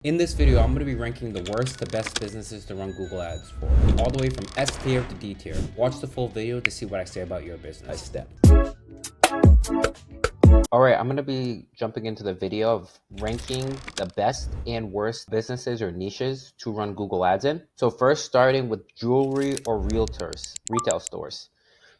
In this video, I'm going to be ranking the worst to best businesses to run Google Ads for, all the way from S tier to D tier. Watch the full video to see what I say about your business. Step. Alright, I'm going to be jumping into the video of ranking the best and worst businesses or niches to run Google Ads in. So first, starting with jewelry or retail stores.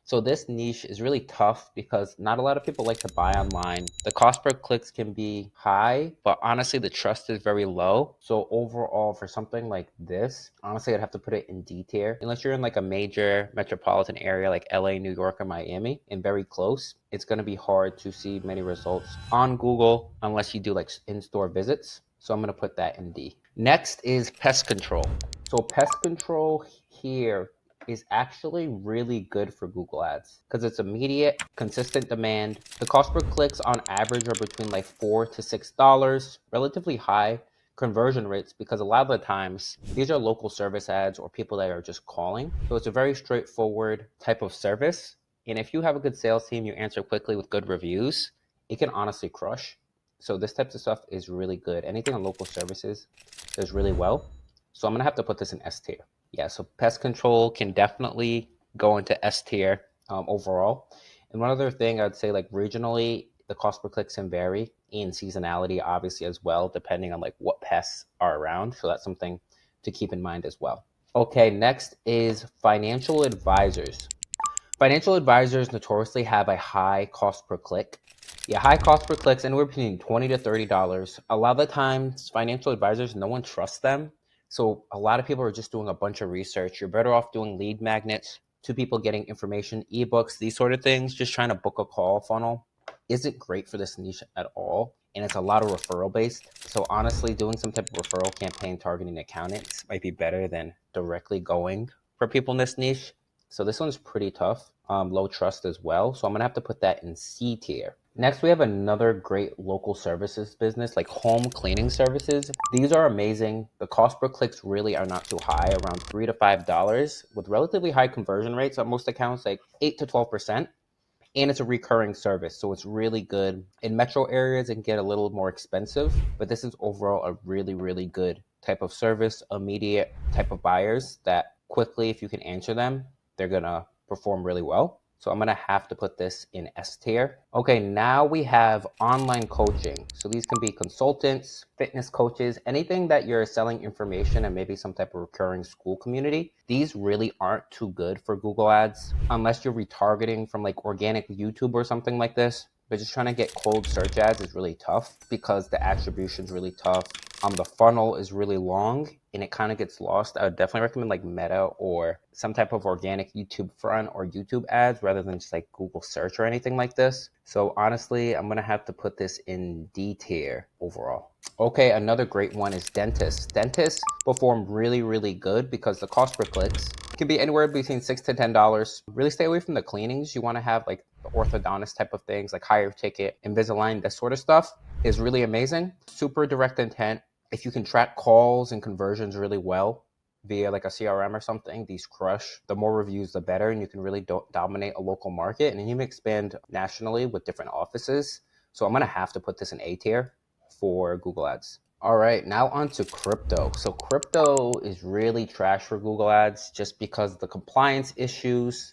So this niche is really tough because not a lot of people like to buy online. The cost per clicks can be high, but honestly, the trust is very low. So overall, for something like this, honestly, I'd have to put it in D tier. Unless you're in like a major metropolitan area like LA, New York, or Miami, and very close, it's going to be hard to see many results on Google unless you do like in-store visits. So I'm going to put that in D. Next is pest control. So pest control here is actually really good for Google Ads because it's immediate, consistent demand. The cost per clicks on average are between like $4 to $6, relatively high conversion rates because a lot of the times these are local service ads or people that are just calling. So it's a very straightforward type of service. And if you have a good sales team, you answer quickly with good reviews, it can honestly crush. So this type of stuff is really good. Anything on local services does really well. So I'm gonna have to put this in S tier. Yeah, so pest control can definitely go into S tier overall. And one other thing I'd say, like regionally, the cost per clicks can vary in seasonality, obviously, as well, depending on like what pests are around. So that's something to keep in mind as well. Okay, next is financial advisors. Financial advisors notoriously have a high cost per click. Yeah, high cost per clicks, anywhere between $20 to $30. A lot of the times, financial advisors, no one trusts them. So a lot of people are just doing a bunch of research. You're better off doing lead magnets to people getting information, ebooks, these sort of things. Just trying to book a call funnel isn't great for this niche at all. And it's a lot of referral based. So honestly, doing some type of referral campaign targeting accountants might be better than directly going for people in this niche. So this one's pretty tough, low trust as well. So I'm gonna have to put that in C tier. Next, we have another great local services business like home cleaning services. These are amazing. The cost per clicks really are not too high, around $3 to $5 with relatively high conversion rates on most accounts, like 8 to 12%. And it's a recurring service, so it's really good. In metro areas, it can get a little more expensive, but this is overall a really, really good type of service, immediate type of buyers that quickly, if you can answer them, they're gonna perform really well. So I'm gonna have to put this in S tier. Okay, now we have online coaching. So these can be consultants, fitness coaches, anything that you're selling information and maybe some type of recurring school community. These really aren't too good for Google Ads unless you're retargeting from like organic YouTube or something like this. But just trying to get cold search ads is really tough because the attribution is really tough. The funnel is really long and it kind of gets lost. I would definitely recommend like Meta or some type of organic YouTube front or YouTube ads rather than just like Google search or anything like this. So honestly, I'm gonna have to put this in D tier overall. Okay, another great one is dentists. Dentists perform really, really good because the cost per clicks can be anywhere between $6 to $10. Really stay away from the cleanings. You want to have like the orthodontist type of things like higher ticket, Invisalign, this sort of stuff is really amazing. Super direct intent. If you can track calls and conversions really well via like a CRM or something, these crush. The more reviews, the better, and you can really dominate a local market and even expand nationally with different offices. So I'm gonna have to put this in A tier for Google Ads. All right, now on to crypto. So crypto is really trash for Google Ads just because the compliance issues,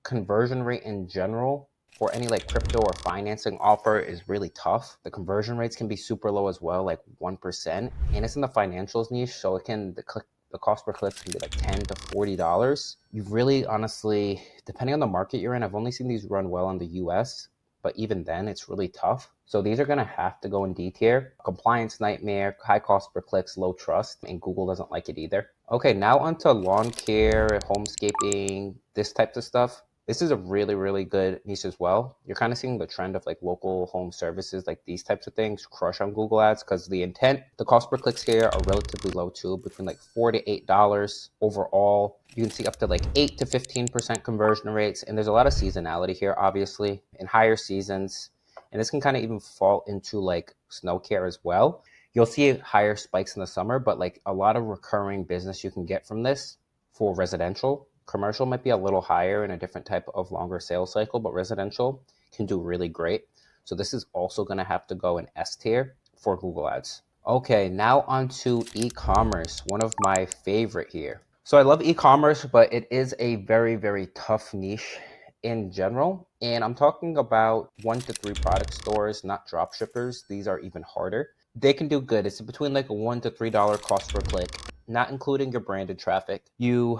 conversion rate in general for any like crypto or financing offer is really tough. The conversion rates can be super low as well, like 1%. And it's in the financials niche, so it can, the cost per click can be like $10 to $40. You really honestly, depending on the market you're in, I've only seen these run well in the US, but even then it's really tough. So these are gonna have to go in D tier. Compliance nightmare, high cost per clicks, low trust, and Google doesn't like it either. Okay, now onto lawn care, homescaping, this type of stuff. This is a really, really good niche as well. You're kind of seeing the trend of like local home services, like these types of things crush on Google Ads because the intent, the cost per clicks here are relatively low too, between like $4 to $8 overall. You can see up to like 8 to 15% conversion rates. And there's a lot of seasonality here, obviously, in higher seasons. And this can kind of even fall into like snow care as well. You'll see higher spikes in the summer, but like a lot of recurring business you can get from this for residential. Commercial might be a little higher in a different type of longer sales cycle, but residential can do really great. So this is also going to have to go in S tier for Google Ads. Okay, now on to e-commerce, one of my favorite here. So I love e-commerce, but it is a very, very tough niche in general. And I'm talking about 1 to 3 product stores, not drop shippers. These are even harder. They can do good. It's between like a $1 to $3 cost per click, not including your branded traffic. You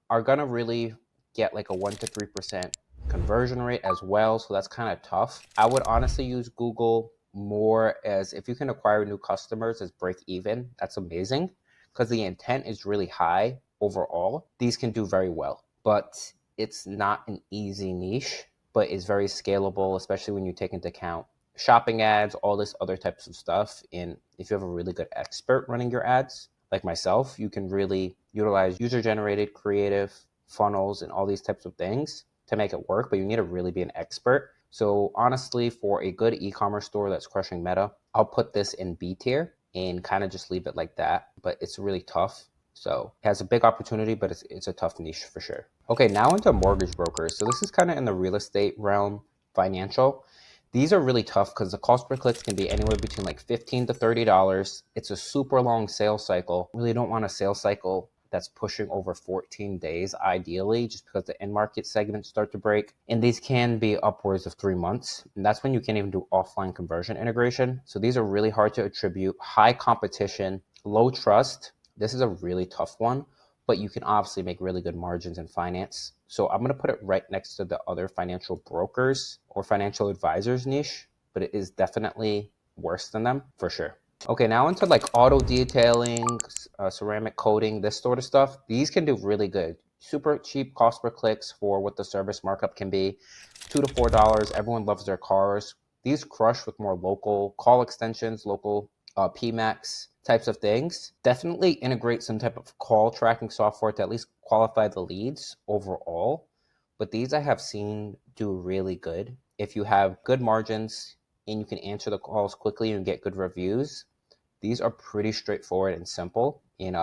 are gonna really get like a 1 to 3% conversion rate as well. So that's kind of tough. I would honestly use Google more as if you can acquire new customers as break even. That's amazing because the intent is really high overall. These can do very well, but it's not an easy niche, but it's very scalable, especially when you take into account shopping ads, all this other types of stuff. And if you have a really good expert running your ads, like myself, you can really utilize user generated creative funnels and all these types of things to make it work, but you need to really be an expert. So honestly, for a good e-commerce store that's crushing Meta, I'll put this in B tier and kind of just leave it like that, but it's really tough. So it has a big opportunity, but it's a tough niche for sure. Okay, now into mortgage brokers. So this is kind of in the real estate realm, financial. These are really tough because the cost per clicks can be anywhere between like $15 to $30. It's a super long sales cycle. Really don't want a sales cycle that's pushing over 14 days ideally, just because the end market segments start to break. And these can be upwards of 3 months. And that's when you can't even do offline conversion integration. So these are really hard to attribute, high competition, low trust. This is a really tough one, but you can obviously make really good margins in finance. So I'm going to put it right next to the other financial brokers or financial advisors niche, but it is definitely worse than them for sure. Okay, now into like auto detailing, ceramic coating, this sort of stuff. These can do really good. Super cheap cost per clicks for what the service markup can be. $2 to $4. Everyone loves their cars. These crush with more local call extensions, local PMAX types of things. Definitely integrate some type of call tracking software to at least qualify the leads overall. But these I have seen do really good. If you have good margins and you can answer the calls quickly and get good reviews, these are pretty straightforward and simple in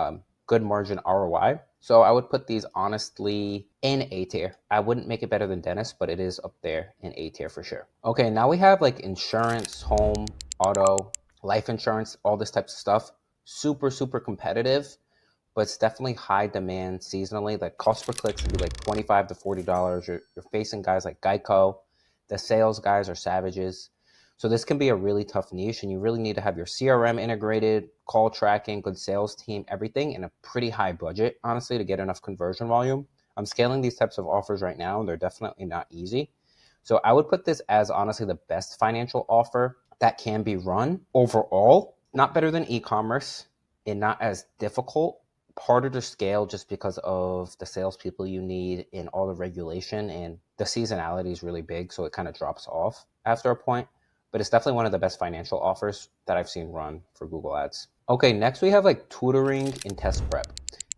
good margin ROI. So I would put these honestly in A tier. I wouldn't make it better than Dennis, but it is up there in A tier for sure. Okay, now we have like insurance, home, auto, life insurance, all this types of stuff. Super, super competitive, but it's definitely high demand seasonally. Like cost per clicks can be like $25 to $40. You're facing guys like Geico. The sales guys are savages. So this can be a really tough niche, and you really need to have your CRM integrated, call tracking, good sales team, everything in a pretty high budget, honestly, to get enough conversion volume. I'm scaling these types of offers right now, and they're definitely not easy. So I would put this as honestly the best financial offer that can be run overall. Not better than e-commerce and not as difficult, harder to scale just because of the salespeople you need and all the regulation, and the seasonality is really big, so it kind of drops off after a point. But it's definitely one of the best financial offers that I've seen run for Google Ads. Okay, next we have like tutoring and test prep.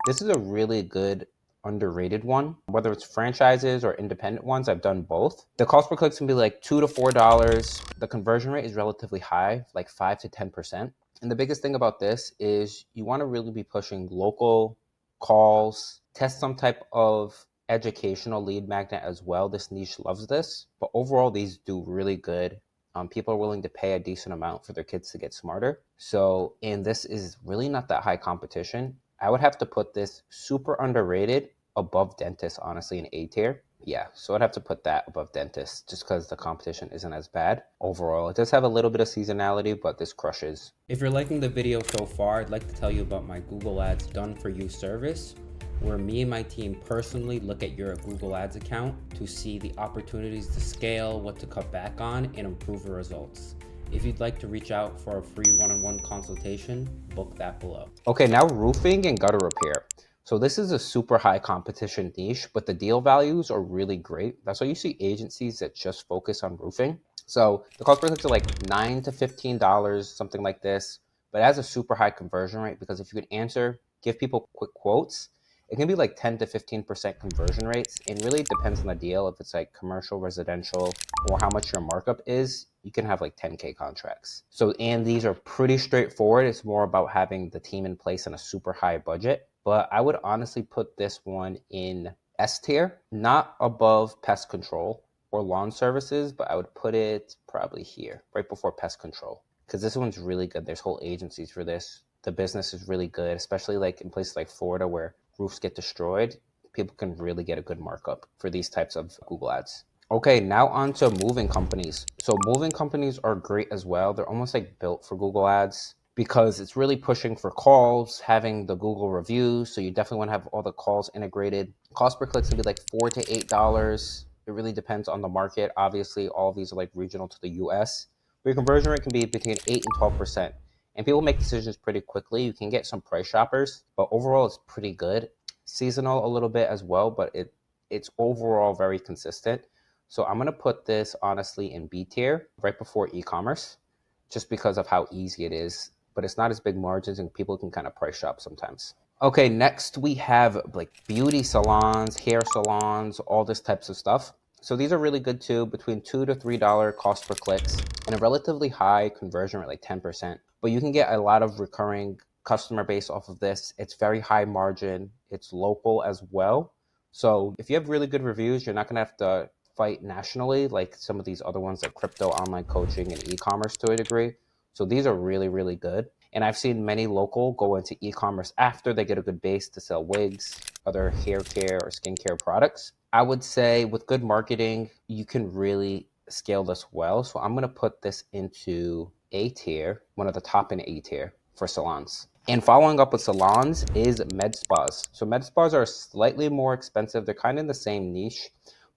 This is a really good underrated one. Whether it's franchises or independent ones, I've done both. The cost per click can be like $2 to $4. The conversion rate is relatively high, like 5 to 10%. And the biggest thing about this is you want to really be pushing local calls, test some type of educational lead magnet as well. This niche loves this, but overall, these do really good. People are willing to pay a decent amount for their kids to get smarter. So, and this is really not that high competition. I would have to put this super underrated above dentist, honestly, in A tier. Yeah, so I'd have to put that above dentist just because the competition isn't as bad overall. It does have a little bit of seasonality, but this crushes. If you're liking the video so far, I'd like to tell you about my Google Ads Done For You service, where me and my team personally look at your Google Ads account to see the opportunities to scale, what to cut back on, and improve the results. If you'd like to reach out for a free one-on-one consultation, book that below. Okay, now roofing and gutter repair. So this is a super high competition niche, but the deal values are really great. That's why you see agencies that just focus on roofing. So the cost per click are like $9 to $15, something like this, but it has a super high conversion rate because if you can answer, give people quick quotes, it can be like 10 to 15% conversion rates. It really depends on the deal. If it's like commercial, residential, or how much your markup is, you can have like 10K contracts. So, and these are pretty straightforward. It's more about having the team in place and a super high budget. But I would honestly put this one in S tier, not above pest control or lawn services, but I would put it probably here, right before pest control. because this one's really good. There's whole agencies for this. The business is really good, especially like in places like Florida where roofs get destroyed. People can really get a good markup for these types of Google ads. Okay, now on to moving companies. So moving companies are great as well. They're almost like built for Google ads because it's really pushing for calls, having the Google reviews. So you definitely want to have all the calls integrated. Cost per click is gonna be like $4 to $8. It really depends on the market. Obviously, all of these are like regional to the US. But your conversion rate can be between 8 and 12%. And people make decisions pretty quickly. You can get some price shoppers, but overall it's pretty good. Seasonal a little bit as well, but it's overall very consistent. So I'm gonna put this honestly in B tier right before e-commerce, just because of how easy it is. But it's not as big margins and people can kind of price shop sometimes. Okay, next we have like beauty salons, hair salons, all this types of stuff. So these are really good too, between $2 to $3 cost per clicks and a relatively high conversion rate, like 10%. But you can get a lot of recurring customer base off of this. It's very high margin. It's local as well. So if you have really good reviews, you're not gonna have to fight nationally like some of these other ones like crypto, online coaching, and e-commerce to a degree. So these are really, really good. And I've seen many local go into e-commerce after they get a good base to sell wigs, other hair care or skincare products. I would say with good marketing, you can really scale this well. So I'm going to put this into A tier, one of the top in A tier for salons. And following up with salons is med spas. So med spas are slightly more expensive. They're kind of in the same niche,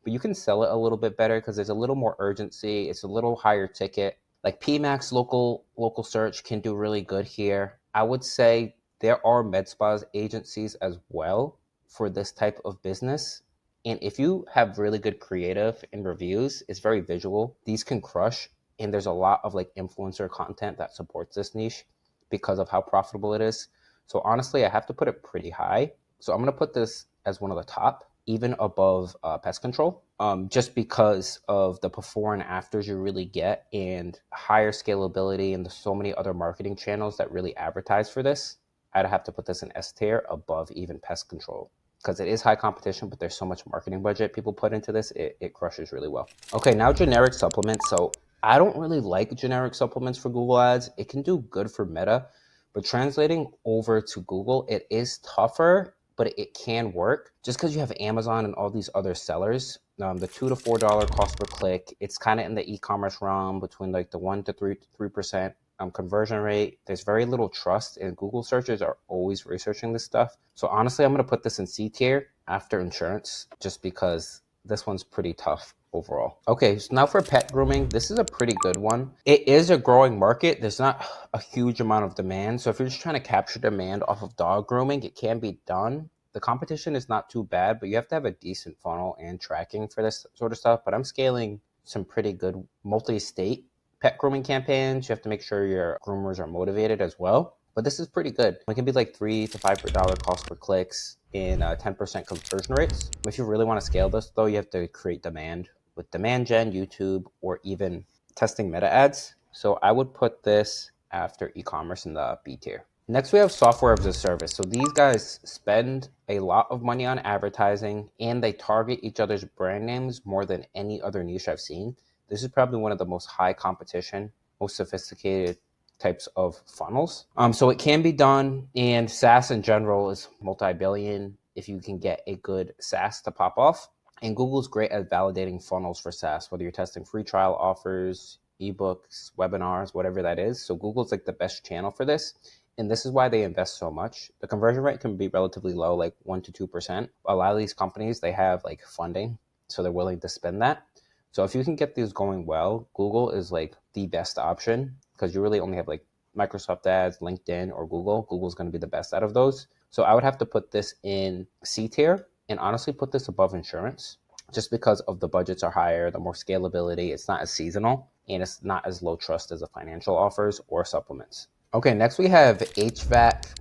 but you can sell it a little bit better because there's a little more urgency. It's a little higher ticket. Like PMAX local search can do really good here. I would say there are med spas agencies as well for this type of business. And if you have really good creative and reviews, it's very visual. These can crush. And there's a lot of like influencer content that supports this niche because of how profitable it is. So honestly, I have to put it pretty high. So I'm going to put this as one of the top, even above pest control, just because of the before and afters you really get and higher scalability, and there's so many other marketing channels that really advertise for this. I'd have to put this in S tier above even pest control because it is high competition, but there's so much marketing budget people put into this, it crushes really well. Okay, now generic supplements. So I don't really like generic supplements for Google Ads. It can do good for Meta, but translating over to Google, it is tougher, but it can work just because you have Amazon and all these other sellers. The $2 to $4 cost per click, it's kind of in the e-commerce realm between like the 1 to 3% conversion rate. There's very little trust, and Google searchers are always researching this stuff. So honestly, I'm going to put this in C tier after insurance, just because this one's pretty tough overall. Okay, so now for pet grooming, this is a pretty good one. It is a growing market. There's not a huge amount of demand. So if you're just trying to capture demand off of dog grooming, it can be done. The competition is not too bad, but you have to have a decent funnel and tracking for this sort of stuff. But I'm scaling some pretty good multi-state pet grooming campaigns. You have to make sure your groomers are motivated as well. But this is pretty good. It can be like $3 to $5 cost per clicks in 10% conversion rates. If you really want to scale this, though, you have to create demand with demand gen, YouTube, or even testing meta ads. So I would put this after e-commerce in the B tier. Next, we have software as a service. So these guys spend a lot of money on advertising, and they target each other's brand names more than any other niche I've seen. This is probably one of the most high competition, most sophisticated types of funnels. So it can be done, and SaaS in general is multi-billion if you can get a good SaaS to pop off. And Google's great at validating funnels for SaaS, whether you're testing free trial offers, ebooks, webinars, whatever that is. So Google's like the best channel for this. And this is why they invest so much. The conversion rate can be relatively low, like 1 to 2%. A lot of these companies, they have like funding, so they're willing to spend that. So if you can get these going well, Google is like the best option because you really only have like Microsoft Ads, LinkedIn, or Google. Google's going to be the best out of those. So I would have to put this in C tier and honestly put this above insurance just because of the budgets are higher, the more scalability, it's not as seasonal, and it's not as low trust as the financial offers or supplements. Okay, next we have HVAC,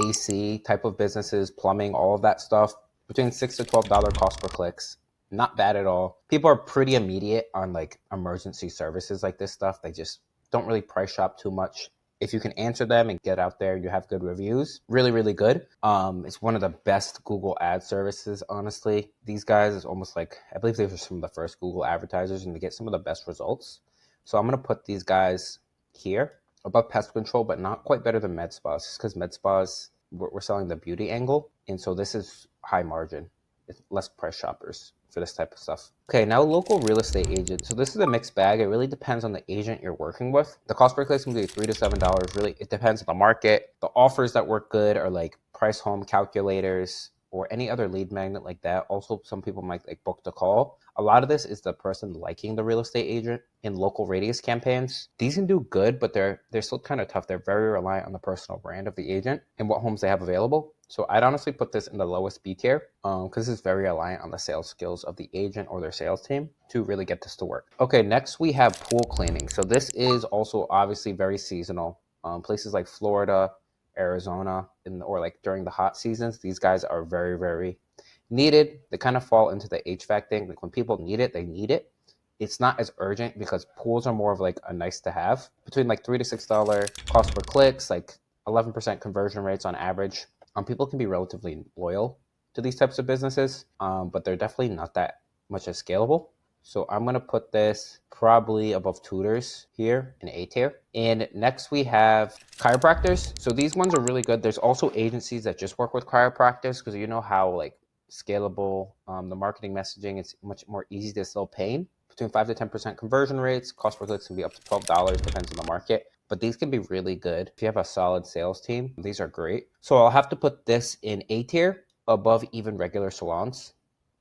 AC type of businesses, plumbing, all of that stuff, between $6 to $12 cost per clicks. Not bad at all. People are pretty immediate on like emergency services like this stuff. They just don't really price shop too much. If you can answer them and get out there, you have good reviews. Really, really good. It's one of the best Google ad services, honestly. These guys is almost like, I believe they were some of the first Google advertisers and they get some of the best results. So I'm going to put these guys here. above pest control, but not quite better than med spas, just because med spas, we're selling the beauty angle. And so this is high margin. It's less price shoppers for this type of stuff. Okay, now local real estate agent. So this is a mixed bag. It really depends on the agent you're working with. The cost per click is going to be $3 to $7. Really, it depends on the market. The offers that work good are like price home calculators or any other lead magnet like that. Also, some people might like book the call. A lot of this is the person liking the real estate agent in local radius campaigns. These can do good, but they're still kind of tough. They're very reliant on the personal brand of the agent and what homes they have available. So I'd honestly put this in the lowest B tier because it's very reliant on the sales skills of the agent or their sales team to really get this to work. Okay, next we have pool cleaning. So this is also obviously very seasonal. Places like Florida, Arizona, or like during the hot seasons, these guys are very, very needed. They kind of fall into the HVAC thing. Like when people need it, they need it. It's not as urgent because pools are more of like a nice to have. Between like $3 to $6 cost per clicks, like 11% conversion rates on average. People can be relatively loyal to these types of businesses, but they're definitely not that much as scalable. So I'm going to put this probably above tutors here in A tier. And next we have chiropractors. So these ones are really good. There's also agencies that just work with chiropractors because you know how like scalable the marketing messaging, it's much more easy to sell pain. Between 5 to 10% conversion rates, cost per click can be up to $12, depends on the market. But these can be really good. If you have a solid sales team, these are great. So I'll have to put this in A tier above even regular salons,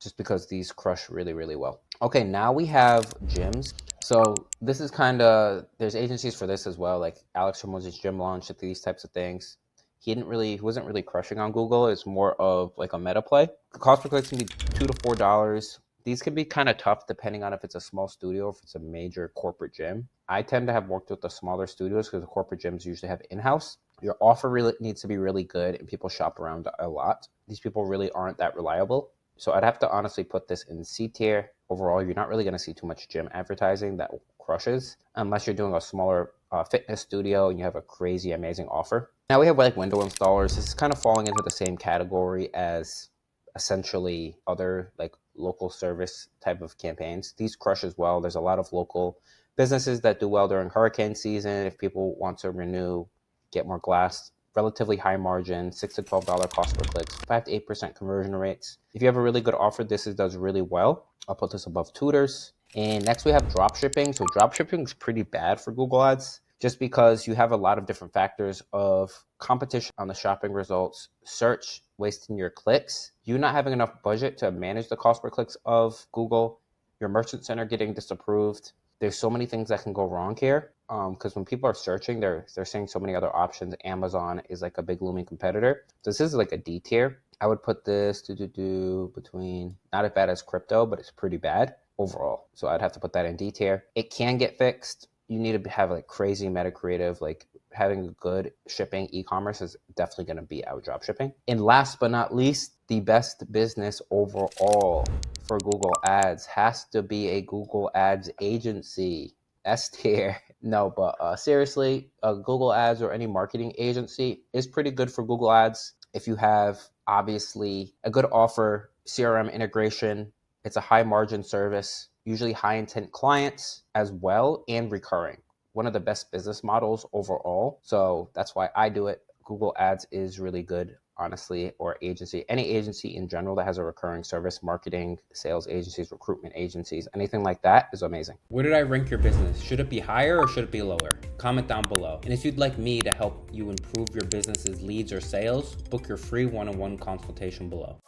just because these crush really, really well. Okay, now we have gyms. So this is kind of, there's agencies for this as well, like Alex Ramone's gym launch, these types of things. He wasn't really crushing on Google. It's more of like a meta play. The cost per click can be $2 to $4. These can be kind of tough depending on if it's a small studio, if it's a major corporate gym. I tend to have worked with the smaller studios because the corporate gyms usually have in-house. Your offer really needs to be really good and people shop around a lot. These people really aren't that reliable. So I'd have to honestly put this in C tier. Overall, you're not really going to see too much gym advertising that crushes unless you're doing a smaller fitness studio and you have a crazy, amazing offer. Now we have like window installers. This is kind of falling into the same category as essentially other like local service type of campaigns. These crush as well. There's a lot of local businesses that do well during hurricane season. If people want to renew, get more glass, relatively high margin, $6 to $12 cost per click, 5 to 8% conversion rates. If you have a really good offer, this does really well. I'll put this above tutors. And next we have drop shipping. So drop shipping is pretty bad for Google Ads just because you have a lot of different factors of competition on the shopping results, search wasting your clicks, you not having enough budget to manage the cost per clicks of Google, your merchant center getting disapproved. There's so many things that can go wrong here because when people are searching, they're seeing so many other options. Amazon is like a big looming competitor. So this is like a D tier. I would put this between not as bad as crypto, but it's pretty bad overall. So I'd have to put that in D tier. It can get fixed. You need to have like crazy meta creative, like having good shipping. E-commerce is definitely going to beat out drop shipping. And last but not least, the best business overall for Google Ads has to be a Google Ads agency. S tier. No, but seriously, Google Ads or any marketing agency is pretty good for Google Ads. If you have obviously a good offer, CRM integration, it's a high margin service, usually high intent clients as well, and recurring. One of the best business models overall. So that's why I do it. Google Ads is really good, honestly, or agency, any agency in general that has a recurring service, marketing, sales agencies, recruitment agencies, anything like that is amazing. Where did I rank your business? Should it be higher or should it be lower? Comment down below. And if you'd like me to help you improve your business's leads or sales, book your free one-on-one consultation below.